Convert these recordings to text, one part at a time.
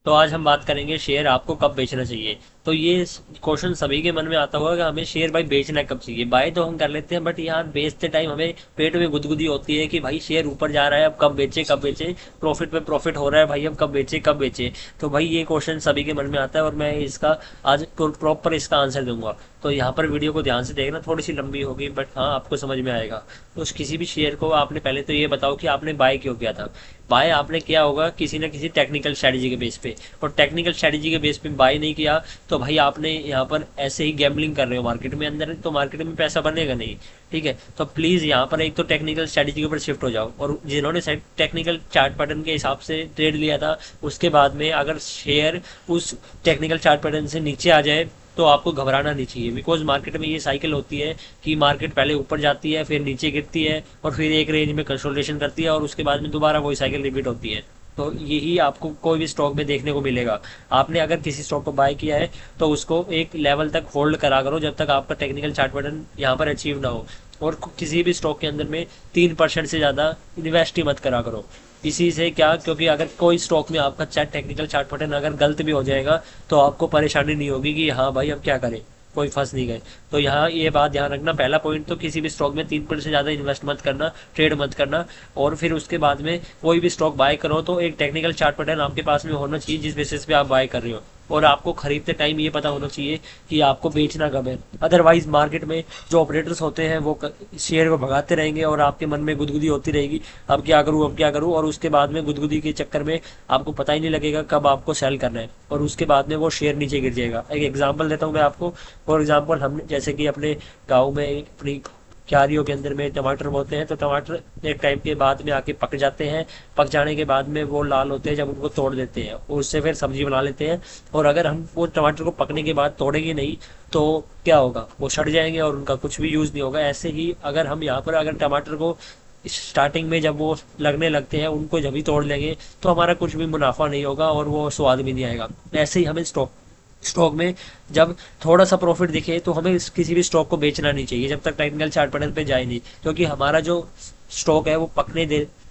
तो आज हम बात करेंगे शेयर आपको कब बेचना चाहिए। तो ये क्वेश्चन सभी के मन में आता होगा कि हमें शेयर भाई बेचना कब चाहिए। बाय तो हम कर लेते हैं, बट यहाँ बेचते टाइम हमें पेट में गुदगुदी होती है कि भाई शेयर ऊपर जा रहा है, अब कब बेचे कब बेचे, प्रॉफिट पे प्रॉफिट हो रहा है भाई, अब कब बेचे कब बेचे। तो भाई ये क्वेश्चन सभी के मन में आता है और मैं इसका आज प्रॉपर इसका आंसर दूंगा। तो यहाँ पर वीडियो को ध्यान से देखना, थोड़ी सी लंबी होगी बट हाँ आपको समझ में आएगा। तो उस किसी भी शेयर को आपने पहले तो ये बताओ कि आपने बाय क्यों किया था। बाय आपने किया होगा किसी न किसी टेक्निकल स्ट्रेटजी के बेस पे, और टेक्निकल स्ट्रेटजी के बेस पे बाय नहीं किया तो भाई आपने यहाँ पर ऐसे ही गैम्बलिंग कर रहे हो मार्केट में, अंदर तो मार्केट में पैसा बनेगा नहीं। ठीक है, तो प्लीज यहाँ पर एक तो टेक्निकल स्ट्रेटजी के ऊपर शिफ्ट हो जाओ, और जिन्होंने टेक्निकल चार्ट पैटर्न के हिसाब से ट्रेड लिया था उसके बाद में अगर शेयर उस टेक्निकल चार्ट पैटर्न से नीचे आ जाए तो आपको घबराना नहीं चाहिए। बिकॉज मार्केट में ये साइकिल होती है कि मार्केट पहले ऊपर जाती है, फिर नीचे गिरती है, और फिर एक रेंज में कंसोलिडेशन करती है, और उसके बाद में दोबारा वही साइकिल रिपीट होती है। तो यही आपको कोई भी स्टॉक में देखने को मिलेगा। आपने अगर किसी स्टॉक को बाय किया है तो उसको एक लेवल तक होल्ड करा करो जब तक आपका टेक्निकल चार्ट पैटर्न यहाँ पर अचीव ना हो। और किसी भी स्टॉक के अंदर में 3% से ज़्यादा इन्वेस्ट ही मत करा करो। इसी से क्या, क्योंकि अगर कोई स्टॉक में आपका चार्ट टेक्निकल चार्ट पैटर्न अगर गलत भी हो जाएगा तो आपको परेशानी नहीं होगी कि हाँ भाई अब क्या करें, कोई फंस नहीं गए। तो यहाँ ये बात ध्यान रखना, पहला पॉइंट तो किसी भी स्टॉक में 3% से ज़्यादा इन्वेस्ट मत करना, ट्रेड मत करना। और फिर उसके बाद में कोई भी स्टॉक बाय करो तो एक टेक्निकल चार्ट पैटर्न आपके पास में होना चाहिए जिस बेसिस पे आप बाय कर रहे हो, और आपको खरीदते टाइम ये पता होना चाहिए कि आपको बेचना कब है। अदरवाइज मार्केट में जो ऑपरेटर्स होते हैं वो शेयर को भगाते रहेंगे और आपके मन में गुदगुदी होती रहेगी, अब क्या करूँ अब क्या करूँ, और उसके बाद में गुदगुदी के चक्कर में आपको पता ही नहीं लगेगा कब आपको सेल करना है, और उसके बाद में वो शेयर नीचे गिर जाएगा। एक एग्जांपल देता हूँ मैं आपको। फॉर एग्जांपल हम जैसे कि अपने गाँव में अपनी क्यारियों के अंदर में टमाटर बोते हैं, तो टमाटर एक टाइम के बाद में आके पक जाते हैं। पक जाने के बाद में वो लाल होते हैं, जब उनको तोड़ देते हैं और उससे फिर सब्जी बना लेते हैं। और अगर हम वो टमाटर को पकने के बाद तोड़ेंगे नहीं तो क्या होगा, वो सड़ जाएंगे और उनका कुछ भी यूज नहीं होगा। ऐसे ही अगर हम यहाँ पर अगर टमाटर को स्टार्टिंग में जब वो लगने लगते हैं उनको जब भी तोड़ लेंगे तो हमारा कुछ भी मुनाफा नहीं होगा और वो स्वाद भी नहीं आएगा। ऐसे ही हमें स्टॉक स्टॉक में जब थोड़ा सा प्रॉफिट दिखे तो हमें किसी भी स्टॉक को बेचना नहीं चाहिए जब तक टेक्निकल चार्ट पैटर्न पे जाए नहीं, क्योंकि हमारा जो स्टॉक है वो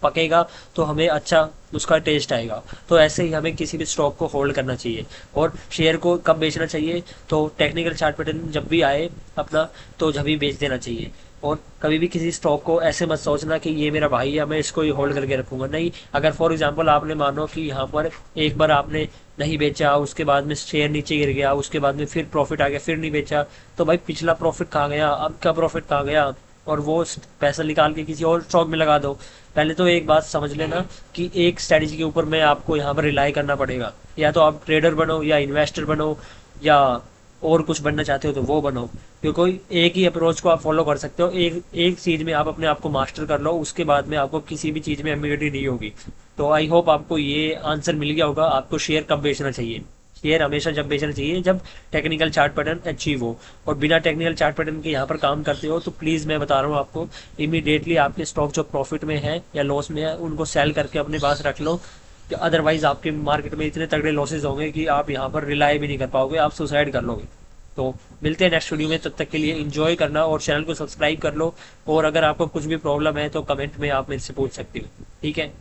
पकेगा तो हमें अच्छा उसका टेस्ट आएगा। तो ऐसे ही हमें किसी भी स्टॉक को होल्ड करना चाहिए। और शेयर को कब बेचना चाहिए, तो टेक्निकल चार्ट पैटर्न जब भी आए अपना तो जब भी बेच देना चाहिए। और कभी भी किसी स्टॉक को ऐसे मत सोचना कि ये मेरा भाई है मैं इसको ही होल्ड करके रखूंगा, नहीं। अगर फॉर एग्जांपल आपने मानो कि यहाँ पर एक बार आपने नहीं बेचा, उसके बाद में शेयर नीचे गिर गया, उसके बाद में फिर प्रॉफिट आ गया, फिर नहीं बेचा, तो भाई पिछला प्रॉफिट कहाँ गया, अब का प्रॉफिट कहाँ गया, और वो पैसा निकाल के किसी और स्टॉक में लगा दो। पहले तो एक बात समझ लेना कि एक स्ट्रेटजी के ऊपर में आपको यहाँ पर रिलाई करना पड़ेगा। या तो आप ट्रेडर बनो या इन्वेस्टर बनो या और कुछ बनना चाहते हो तो वो बनो, क्योंकि एक ही अप्रोच को आप फॉलो कर सकते हो। एक एक चीज में आप अपने आप को मास्टर कर लो, उसके बाद में आपको किसी भी चीज में एम्बिग्युइटी नहीं होगी। तो आई होप आपको ये आंसर मिल गया होगा। आपको शेयर कब बेचना चाहिए, शेयर हमेशा जब बेचना चाहिए जब टेक्निकल चार्ट पैटर्न अचीव हो। और बिना टेक्निकल चार्ट पैटर्न के यहाँ पर काम करते हो तो प्लीज़ मैं बता रहा हूँ आपको, इमीडिएटली आपके स्टॉक जो प्रॉफिट में है या लॉस में है उनको सेल करके अपने पास रख लो। अदरवाइज आपके मार्केट में इतने तगड़े लॉसेज होंगे कि आप यहाँ पर रिलाई भी नहीं कर पाओगे, आप सुसाइड कर लोगे। तो मिलते हैं नेक्स्ट वीडियो में, तब तक के लिए एंजॉय करना और चैनल को सब्सक्राइब कर लो। और अगर आपको कुछ भी प्रॉब्लम है तो कमेंट में आप मेरे से पूछ सकते हो। ठीक है।